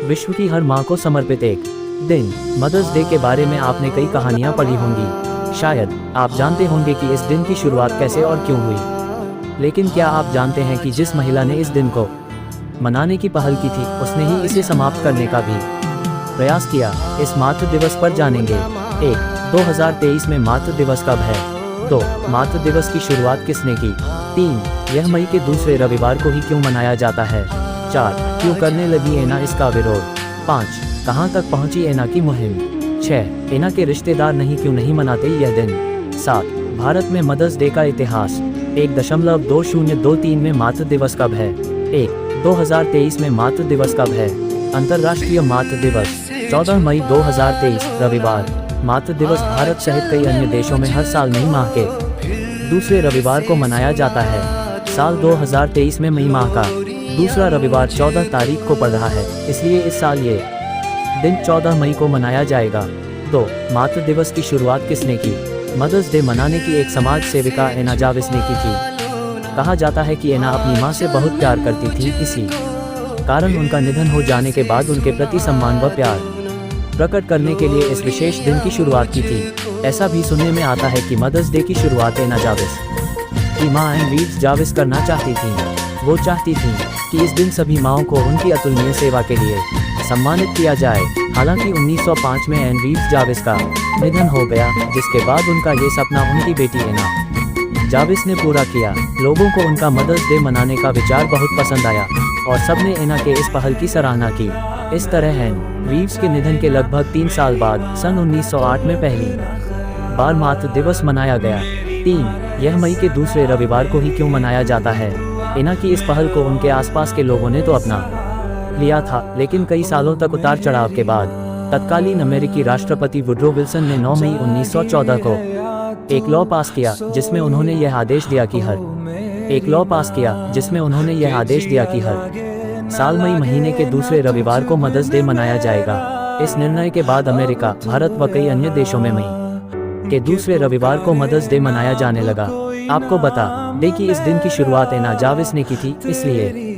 विश्व की हर माँ को समर्पित एक दिन। मदर्स डे के बारे में आपने कई कहानियाँ पढ़ी होंगी। शायद आप जानते होंगे कि इस दिन की शुरुआत कैसे और क्यों हुई। लेकिन क्या आप जानते हैं कि जिस महिला ने इस दिन को मनाने की पहल की थी, उसने ही इसे समाप्त करने का भी प्रयास किया। इस मातृ दिवस पर जानेंगे। 1. 2023 में मातृ दिवस कब है? 2. मातृ दिवस की शुरुआत किसने की? 3. यह मई के दूसरे रविवार को ही क्यों मनाया जाता है? 4. क्यों करने लगी एना इसका विरोध? 5. कहां तक पहुंची एना की मुहिम? 6. एना के रिश्तेदार क्यों नहीं मनाते यह दिन? 7. भारत में मदर्स डे का इतिहास। 1.2023 में मातृ दिवस कब है? 1. 2023 में मातृ दिवस कब है? अंतर्राष्ट्रीय मातृ दिवस 14 मई 2023 रविवार। मातृ दिवस भारत सहित कई अन्य देशों में हर साल मई माह के दूसरे रविवार को मनाया जाता है। साल 2023 में मई माह का दूसरा रविवार 14 तारीख को पड़ रहा है, इसलिए इस साल ये दिन 14 मई को मनाया जाएगा। तो मातृ दिवस की शुरुआत किसने की? मदर्स डे मनाने की एक समाज सेविका एना जाविस ने की थी। कहा जाता है कि एना अपनी मां से बहुत प्यार करती थी, इसी कारण उनका निधन हो जाने के बाद उनके प्रति सम्मान व प्यार प्रकट करने के लिए इस विशेष दिन की शुरुआत की थी। ऐसा भी सुनने में आता है कि मदर्स डे की शुरुआत एना जाविस की मां एन रीव्स जाविस करना चाहती थी। वो चाहती थी कि इस दिन सभी माँओं को उनकी अतुलनीय सेवा के लिए सम्मानित किया जाए। हालांकि 1905 में एन रीव्स जाविस का निधन हो गया, जिसके बाद उनका ये सपना उनकी बेटी एना जाविस ने पूरा किया। लोगों को उनका मदर्स डे मनाने का विचार बहुत पसंद आया और सबने एना के इस पहल की सराहना की। इस तरह एन रीव्स के निधन के लगभग 3 साल बाद सन 1908 में पहली बार मातृ दिवस मनाया गया। 3. यह मई के दूसरे रविवार को ही क्यों मनाया जाता है? एना की इस पहल को उनके आसपास के लोगों ने तो अपना लिया था, लेकिन कई सालों तक उतार चढ़ाव के बाद तत्कालीन अमेरिकी राष्ट्रपति वुड्रो विल्सन ने 9 मई 1914 को एक लॉ पास किया, जिसमें उन्होंने यह आदेश दिया कि हर साल मई महीने के दूसरे रविवार को मदर्स डे मनाया जाएगा। इस निर्णय के बाद अमेरिका, भारत व कई अन्य देशों में मई के दूसरे रविवार को मदर्स डे मनाया जाने लगा। आपको बता दें कि इस दिन की शुरुआत एना जाविस ने की थी, इसलिए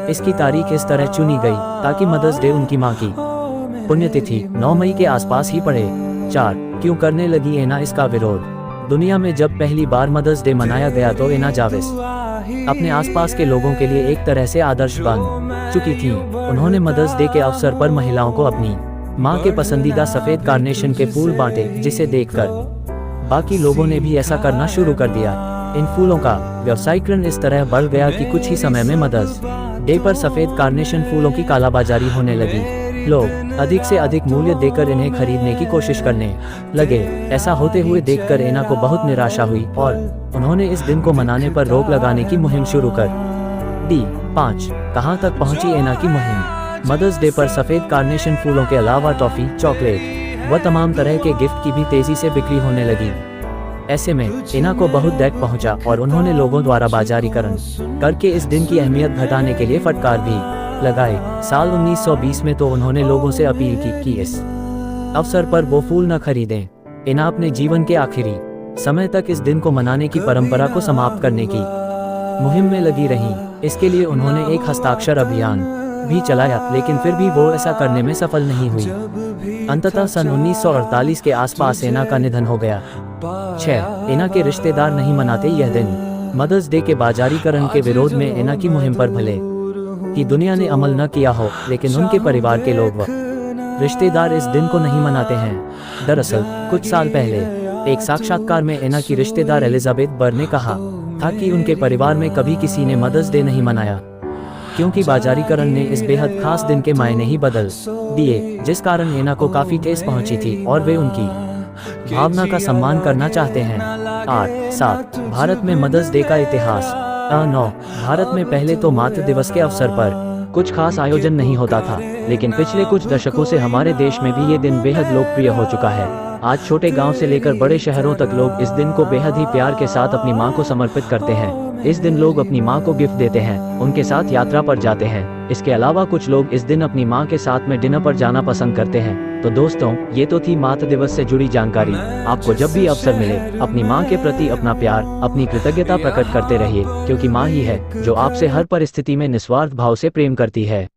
इसकी तारीख इस तरह चुनी गई ताकि मदर्स डे उनकी मां की पुण्यतिथि 9 मई के आसपास ही पड़े। 4. क्यों करने लगी एना इसका विरोध? दुनिया में जब पहली बार मदर्स डे मनाया गया तो एना जाविस अपने आसपास के लोगों के लिए एक तरह से आदर्श बन चुकी थी। उन्होंने मदर्स डे के अवसर पर महिलाओं को अपनी मां के पसंदीदा सफेद कार्नेशन के फूल बांटे, जिसे देखकर बाकी लोगों ने भी ऐसा करना शुरू कर दिया। इन फूलों का व्यवसायीकरण इस तरह बढ़ गया कि कुछ ही समय में मदर्स डे पर सफेद कार्नेशन फूलों की कालाबाजारी होने लगी। लोग अधिक से अधिक मूल्य देकर इन्हें खरीदने की कोशिश करने लगे। ऐसा होते हुए देखकर एना को बहुत निराशा हुई और उन्होंने इस दिन को मनाने पर रोक लगाने की मुहिम शुरू कर दी। 5. कहां तक पहुंची एना की मुहिम? मदर्स डे पर सफेद कार्नेशन फूलों के अलावा टॉफी, चॉकलेट व तमाम तरह के गिफ्ट की भी तेजी से बिक्री होने लगी। ऐसे में एना को बहुत दैक पहुंचा और उन्होंने लोगों द्वारा बाजारीकरण करके इस दिन की अहमियत घटाने के लिए फटकार भी लगाए। साल 1920 में तो उन्होंने लोगों से अपील की कि इस अवसर पर वो फूल न खरीदें। एना अपने जीवन के आखिरी समय तक इस दिन को मनाने की परंपरा को समाप्त करने की मुहिम में लगी रहीं। इसके लिए उन्होंने एक हस्ताक्षर अभियान भी चलाया, लेकिन फिर भी वो ऐसा करने में सफल नहीं हुई। अंततः सन 1948 के आसपास एना का निधन हो गया। 6. एना के रिश्तेदार नहीं मनाते यह दिन। मदर्स डे के बाजारीकरण के विरोध में एना की मुहिम पर भले कि दुनिया ने अमल न किया हो, लेकिन उनके परिवार के लोग व रिश्तेदार इस दिन को नहीं मनाते हैं। दरअसल कुछ साल पहले एक साक्षात्कार में एना की रिश्तेदार एलिजाबेथ बर ने कहा था कि उनके परिवार में कभी किसी ने मदर्स डे नहीं मनाया, क्योंकि बाजारीकरण ने इस बेहद खास दिन के मायने ही बदल दिए, जिस कारण एना को काफी ठेस पहुंची थी और वे उनकी भावना का सम्मान करना चाहते हैं। 8. 7. भारत में मदर्स डे का इतिहास। 9. भारत में पहले तो मातृ दिवस के अवसर पर कुछ खास आयोजन नहीं होता था, लेकिन पिछले कुछ दशकों से हमारे देश में भी ये दिन बेहद लोकप्रिय हो चुका है। आज छोटे गांव से लेकर बड़े शहरों तक लोग इस दिन को बेहद ही प्यार के साथ अपनी मां को समर्पित करते हैं। इस दिन लोग अपनी मां को गिफ्ट देते हैं, उनके साथ यात्रा पर जाते हैं। इसके अलावा कुछ लोग इस दिन अपनी मां के साथ में डिनर पर जाना पसंद करते हैं। तो दोस्तों, ये तो थी मातृ दिवस से जुड़ी जानकारी। आपको जब भी अवसर मिले अपनी मां के प्रति अपना प्यार, अपनी कृतज्ञता प्रकट करते रहिए, क्योंकि मां ही है जो आपसे हर परिस्थिति में निस्वार्थ भाव से प्रेम करती है।